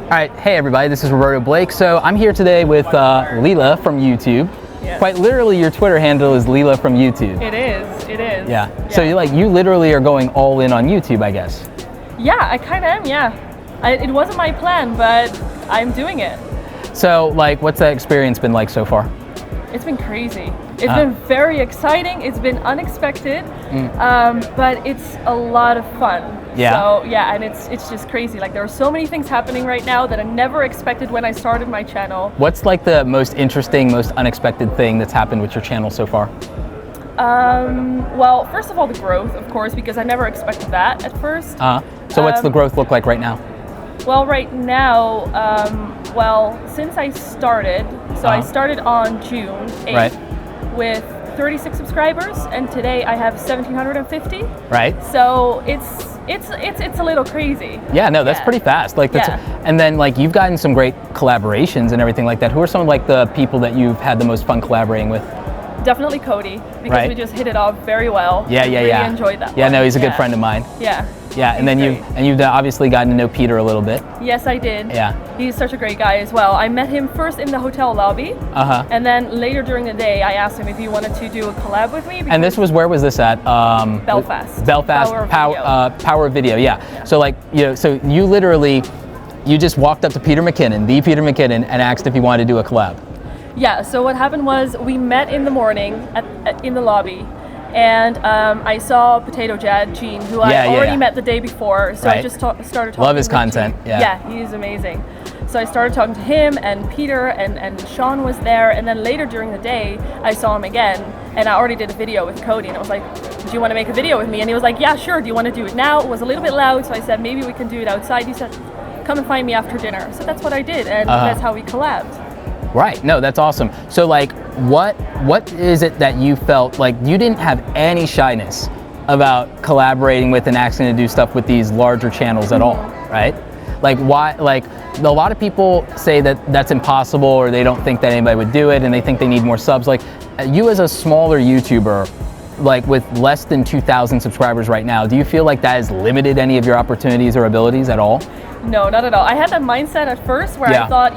All right, hey everybody, this is Roberto Blake. So I'm here today with Lila from YouTube. Yes. Quite literally, your Twitter handle is Lila from YouTube. It is. Yeah. So you literally are going all in on YouTube, I guess. Yeah, I kind of am. Yeah. It wasn't my plan, but I'm doing it. So what's that experience been like so far? It's been crazy. It's been very exciting. It's been unexpected, but it's a lot of fun. Yeah. So yeah, and it's just crazy. Like there are so many things happening right now that I never expected when I started my channel. What's the most interesting, most unexpected thing that's happened with your channel so far? Well, first of all, the growth, of course, because I never expected that at first. So what's the growth look like right now? Well, right now, since I started, I started on June 8th with 36 subscribers, and today I have 1,750. Right. So it's a little crazy. Yeah, no, that's pretty fast. And then you've gotten some great collaborations and everything like that. Who are some of the people that you've had the most fun collaborating with? Definitely Cody, because we just hit it off very well. Yeah. Really enjoyed that. Yeah, no, he's a good friend of mine. Yeah. Yeah, and then you've obviously gotten to know Peter a little bit. Yes, I did. Yeah. He's such a great guy as well. I met him first in the hotel lobby. And then later during the day, I asked him if he wanted to do a collab with me. And where was this at? Belfast. Power Video. Yeah. So so you literally, you just walked up to Peter McKinnon, the Peter McKinnon, and asked if he wanted to do a collab. Yeah. So what happened was we met in the morning in the lobby. And I saw Potato Jad Gene, who I already met the day before, so I just started talking. Love his content. Yeah, he's amazing. So I started talking to him and Peter and Sean was there, and then later during the day I saw him again, and I already did a video with Cody, and I was like, do you want to make a video with me? And he was like, yeah, sure. Do you want to do it now? It was a little bit loud, so I said maybe we can do it outside. He said, come and find me after dinner. So that's what I did, and that's how we collabed. Right. No, that's awesome. So what is it that you felt you didn't have any shyness about collaborating with and asking to do stuff with these larger channels at all, right? Why? A lot of people say that that's impossible, or they don't think that anybody would do it, and they think they need more subs. You as a smaller YouTuber, with less than 2,000 subscribers right now, do you feel like that has limited any of your opportunities or abilities at all? No, not at all. I had that mindset at first where I thought,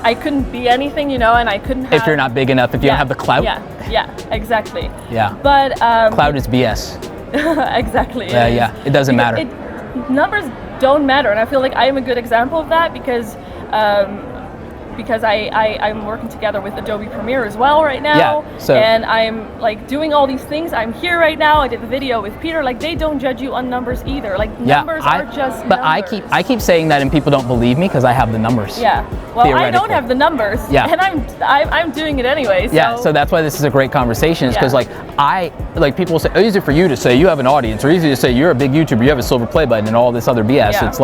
I couldn't be anything, and I couldn't have... If you're not big enough, if you don't have the clout? Yeah, exactly. Yeah. But... clout is BS. Exactly. Yeah. It doesn't matter. Numbers don't matter, and I feel like I am a good example of that because I'm working together with Adobe Premiere as well right now, and I'm doing all these things. I'm here right now. I did the video with Peter. They don't judge you on numbers either. Numbers are just but numbers. I keep saying that, and people don't believe me because I have the numbers. Yeah. Well, I don't have the numbers. Yeah. And I'm doing it anyway. So. Yeah. So that's why this is a great conversation. Is because people say, oh, easy for you to say you have an audience, or easy to say you're a big YouTuber, you have a silver play button, and all this other BS. Yeah. It's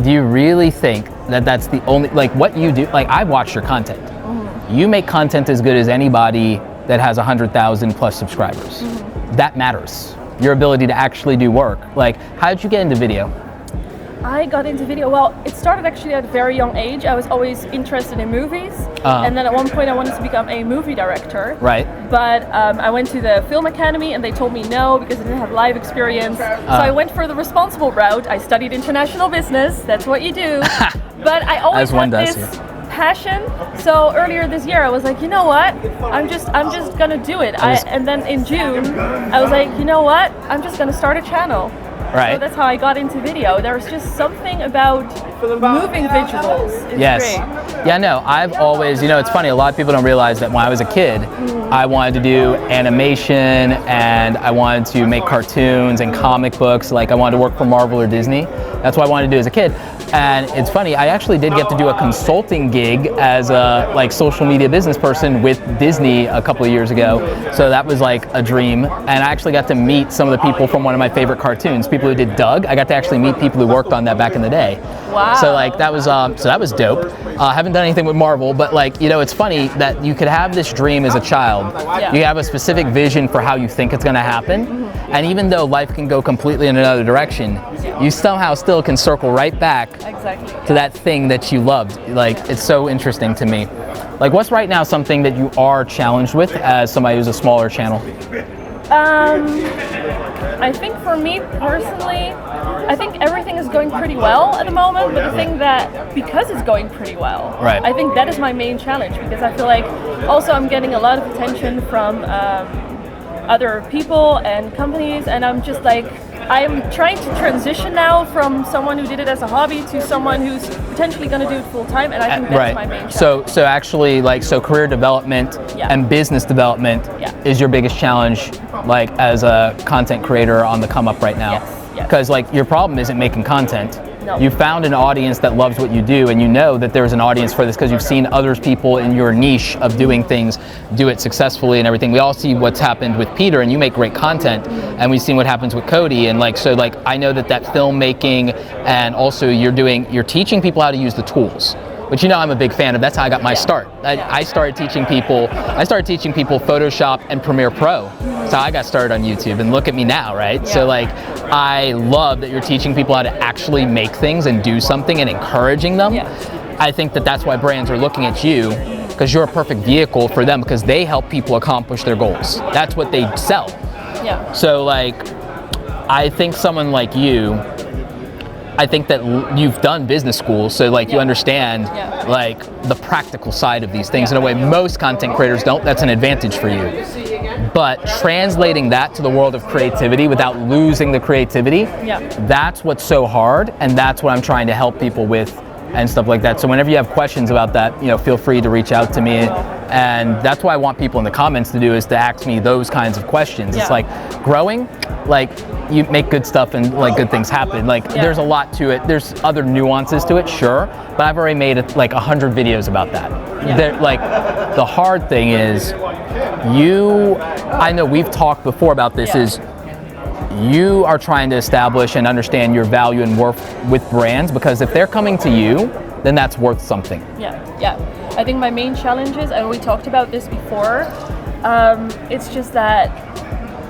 do you really think that that's the only, what you do? I've watched your content. You make content as good as anybody that has 100,000 plus subscribers. That matters. Your ability to actually do work. How did you get into video? I got into video, well, it started actually at a very young age. I was always interested in movies, and then at one point I wanted to become a movie director. Right. But I went to the film academy and they told me no because I didn't have live experience. So I went for the responsible route. I studied international business. That's what you do. But I always had this passion. So earlier this year I was like, you know what? I'm just gonna do it. And then in June I was like, you know what? I'm just gonna start a channel. Right. So that's how I got into video. There's just something about moving visuals. It's great. Yeah, no, I've always, it's funny, a lot of people don't realize that when I was a kid, I wanted to do animation, and I wanted to make cartoons and comic books. I wanted to work for Marvel or Disney. That's what I wanted to do as a kid. And it's funny, I actually did get to do a consulting gig as a social media business person with Disney a couple of years ago. So that was a dream. And I actually got to meet some of the people from one of my favorite cartoons, people who did Doug. I got to actually meet people who worked on that back in the day. Wow. So that was dope. I haven't done anything with Marvel, but it's funny that you could have this dream as a child. Yeah. You have a specific vision for how you think it's going to happen. And even though life can go completely in another direction, you somehow still can circle right back to that thing that you loved. It's so interesting to me. What's right now something that you are challenged with as somebody who's a smaller channel? I think for me personally, I think everything is going pretty well at the moment, but the thing that, because it's going pretty well, right. I think that is my main challenge, because I feel like also I'm getting a lot of attention from other people and companies, and I'm just like, I'm trying to transition now from someone who did it as a hobby to someone who's potentially going to do it full time, and I think that's my main challenge. So actually, like, so career development and business development is your biggest challenge, like, as a content creator on the come up right now. Because like, your problem isn't making content. No. You found an audience that loves what you do, and you know that there's an audience for this because you've seen other people in your niche of doing things do it successfully and everything. We all see what's happened with Peter, and you make great content, and we've seen what happens with Cody, and like, so like, I know that filmmaking, and also you're teaching people how to use the tools, which, you know, I'm a big fan of. That's how I got my start. I started teaching people Photoshop and Premiere Pro. That's how I got started on YouTube, and look at me now, right? So like, I love that you're teaching people how to actually make things and do something and encouraging them. I think that that's why brands are looking at you, because you're a perfect vehicle for them, because they help people accomplish their goals. That's what they sell. So like, I think someone like you, I think that you've done business school, so like, you understand like the practical side of these things in a way most content creators don't. That's an advantage for you. But translating that to the world of creativity without losing the creativity, that's what's so hard, and that's what I'm trying to help people with and stuff like that. So whenever you have questions about that, you know, feel free to reach out to me. And that's why I want people in the comments to do, is to ask me those kinds of questions. It's like, growing, like, you make good stuff and like good things happen. Like, there's a lot to it. There's other nuances to it, sure, but I've already made like 100 videos about that. Like, the hard thing is, I know we've talked before about this, is you are trying to establish and understand your value and worth with brands, because if they're coming to you, then that's worth something. I think my main challenge is, and we talked about this before, it's just that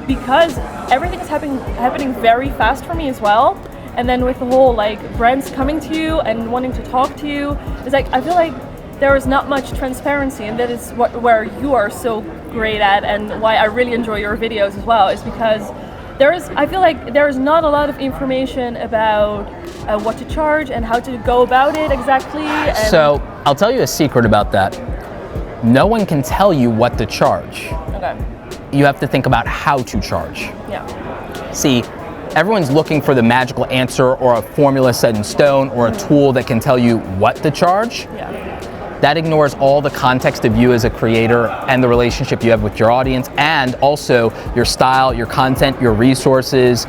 because everything is happening very fast for me as well, and then with the whole like brands coming to you and wanting to talk to you, it's like, I feel like there is not much transparency, and that is where you are so great at, and why I really enjoy your videos as well, is because I feel like there is not a lot of information about what to charge and how to go about it exactly. So I'll tell you a secret about that. No one can tell you what to charge. You have to think about how to charge. See, everyone's looking for the magical answer or a formula set in stone or a tool that can tell you what to charge. That ignores all the context of you as a creator and the relationship you have with your audience, and also your style, your content, your resources,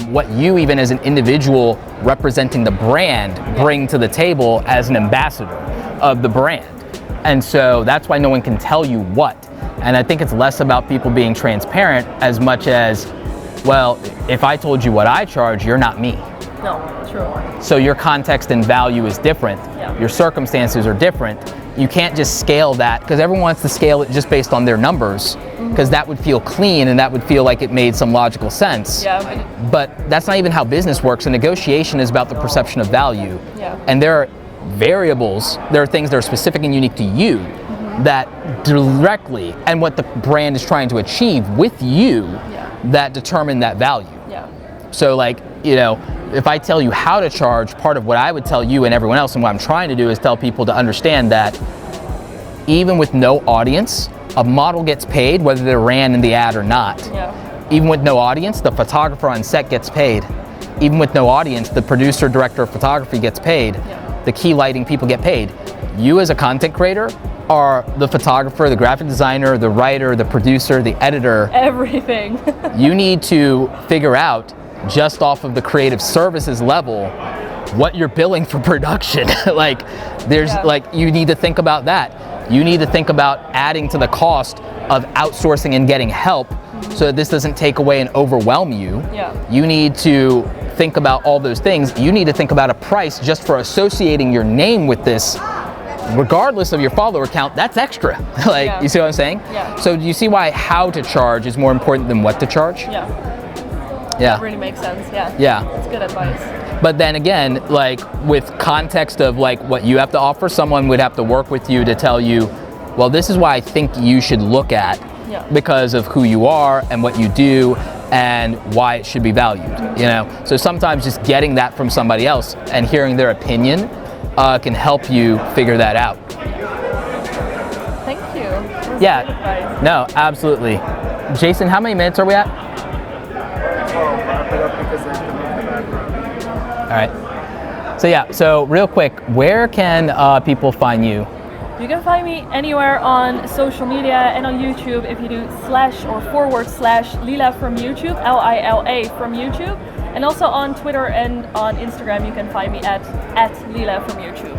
what you, even as an individual representing the brand, bring to the table as an ambassador of the brand. And so that's why no one can tell you what. And I think it's less about people being transparent as much as, well, if I told you what I charge, you're not me. No, true. So your context and value is different. Your circumstances are different. You can't just scale that, because everyone wants to scale it just based on their numbers, because that would feel clean and that would feel like it made some logical sense. But that's not even how business works. A negotiation is about the perception of value. And there are variables, there are things that are specific and unique to you that directly, and what the brand is trying to achieve with you, that determine that value. So like, you know, if I tell you how to charge, part of what I would tell you and everyone else, and what I'm trying to do, is tell people to understand that even with no audience, a model gets paid whether they're ran in the ad or not. Even with no audience, the photographer on set gets paid. Even with no audience, the producer, director of photography gets paid. The key lighting people get paid. You as a content creator are the photographer, the graphic designer, the writer, the producer, the editor. Everything. You need to figure out, just off of the creative services level, what you're billing for production. Like, there's like, you need to think about that. You need to think about adding to the cost of outsourcing and getting help, so that this doesn't take away and overwhelm you. You need to think about all those things. You need to think about a price just for associating your name with this, regardless of your follower count. That's extra. Like, you see what I'm saying? So do you see why how to charge is more important than what to charge? That really makes sense. That's good advice. But then again, like, with context of like what you have to offer, someone would have to work with you to tell you, well, this is why I think you should look at, because of who you are and what you do and why it should be valued, you know? So sometimes just getting that from somebody else and hearing their opinion can help you figure that out. Thank you. Yeah, no, absolutely. Jason, how many minutes are we at? All right. So yeah, so real quick, where can people find you? You can find me anywhere on social media and on YouTube if you do /Lila from YouTube, Lila from YouTube. And also on Twitter and on Instagram you can find me at Lila from YouTube.